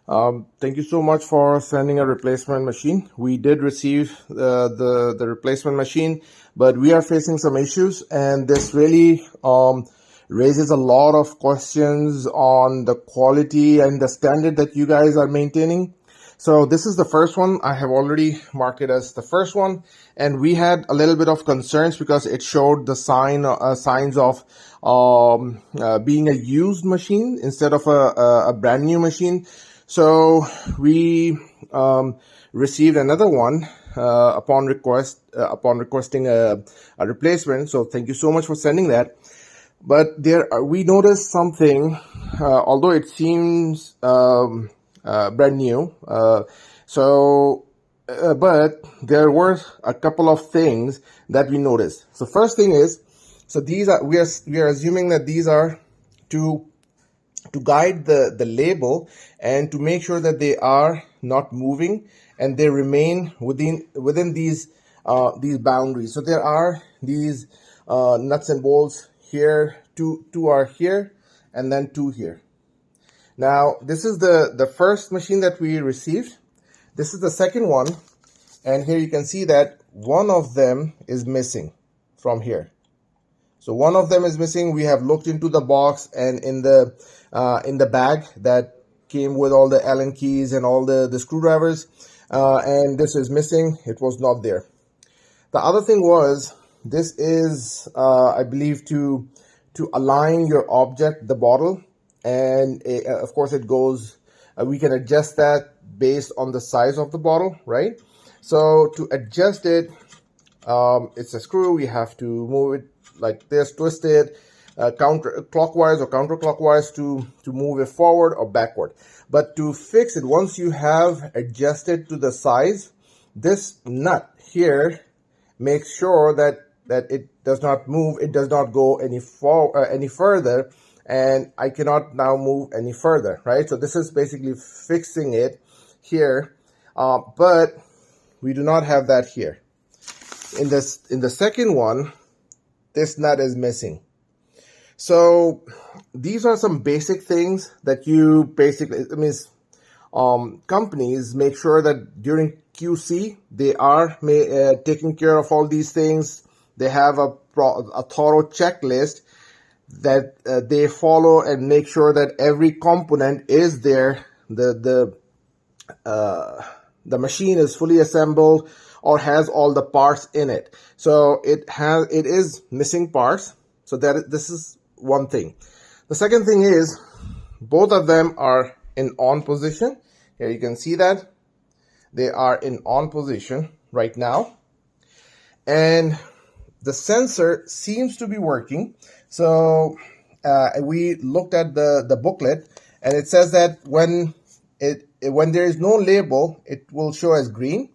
Thank you so much for sending a replacement machine. We did receive the replacement machine, but we are facing some issues, and this really raises a lot of questions on the quality and the standard that you guys are maintaining. So this is the first one. I have already marked it as the first one, and we had a little bit of concerns because it showed the signs of being a used machine instead of a brand new machine. So we received another one upon requesting a replacement. So thank you so much for sending that. But we noticed something, although it seems brand new. But there were a couple of things that we noticed. So first thing is, so these are we are assuming that these are to guide the label and to make sure that they are not moving and they remain within these boundaries. So there are these nuts and bolts here, two are here, and then two here. Now this is the first machine that we received. This is the second one, and here you can see that one of them is missing from here. So one of them is missing. We have looked into the box and in the bag that came with all the Allen keys and all the screwdrivers, and this is missing. It was not there. The other thing was, this is I believe to align your object, the bottle, and of course it goes. We can adjust that based on the size of the bottle, right? So to adjust it, it's a screw. We have to move it like this, twist it clockwise or counterclockwise to move it forward or backward. But to fix it, once you have adjusted to the size, this nut here makes sure that it does not move, it does not go any further, and I cannot now move any further, right? So this is basically fixing it here, but we do not have that here. In the second one, this nut is missing. So these are some basic things that you basically, companies make sure that during QC they are taking care of all these things. They have a thorough checklist that they follow and make sure that every component is there. The machine is fully assembled or has all the parts in it. So it is missing parts. So this is one thing. The second thing is, both of them are in on position. Here you can see that they are in on position right now, and the sensor seems to be working. So we looked at the booklet, and it says that when there is no label, it will show as green,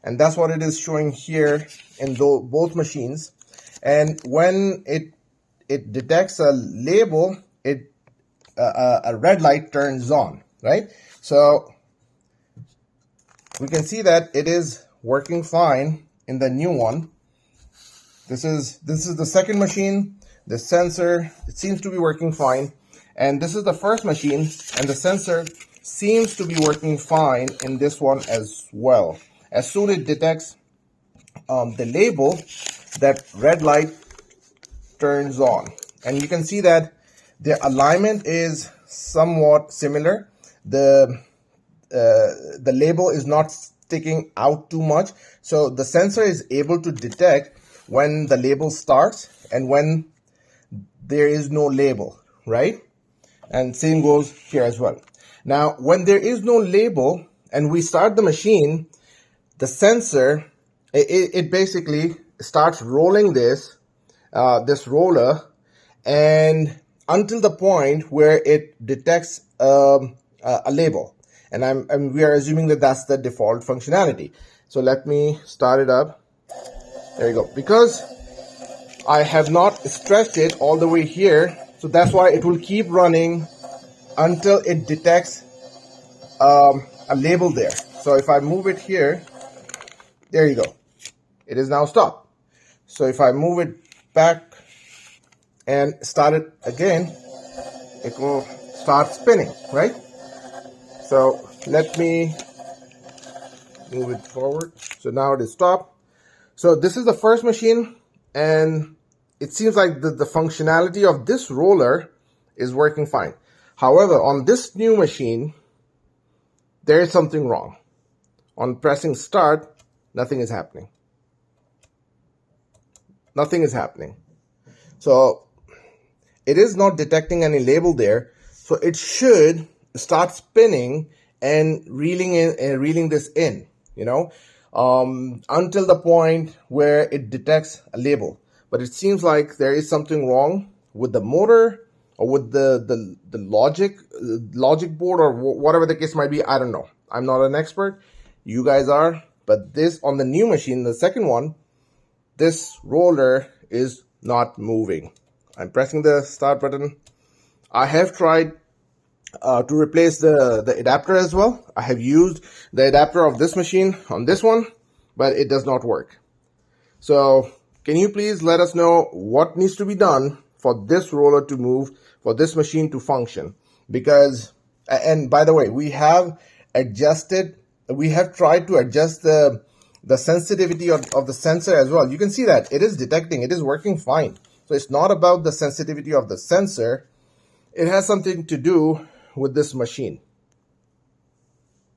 and that's what it is showing here in both machines. And when it detects a label, a red light turns on, right? So we can see that it is working fine in the new one. This is the second machine. The sensor, it seems to be working fine, and this is the first machine, and the sensor seems to be working fine in this one as well. As soon as it detects the label, that red light turns on, and you can see that the alignment is somewhat similar. The label is not sticking out too much, so the sensor is able to detect when the label starts and when there is no label, right? And same goes here as well. Now, when there is no label and we start the machine, the sensor, it basically starts rolling this roller, and until the point where it detects a label. And we are assuming that that's the default functionality. So let me start it up. There you go. Because I have not stretched it all the way here, so that's why it will keep running until it detects a label there. So if I move it here, there you go. It is now stopped. So if I move it back and start it again, it will start spinning, right? So let me move it forward. So now it is stopped. So this is the first machine, and it seems like the functionality of this roller is working fine. However, on this new machine, there is something wrong. On pressing start, nothing is happening. Nothing is happening. So it is not detecting any label there. So it should start spinning and reeling this in, you know, until the point where it detects a label. But it seems like there is something wrong with the motor or with the logic board or whatever the case might be. I don't know. I'm not an expert. You guys are. But this, on the new machine, the second one, this roller is not moving. I'm pressing the start button. I have tried to replace the adapter as well. I have used the adapter of this machine on this one, but it does not work. So can you please let us know what needs to be done for this roller to move, for this machine to function? Because, and by the way, we have tried to adjust the sensitivity of the sensor as well. You can see that it is detecting, it is working fine. So it's not about the sensitivity of the sensor. It has something to do with this machine.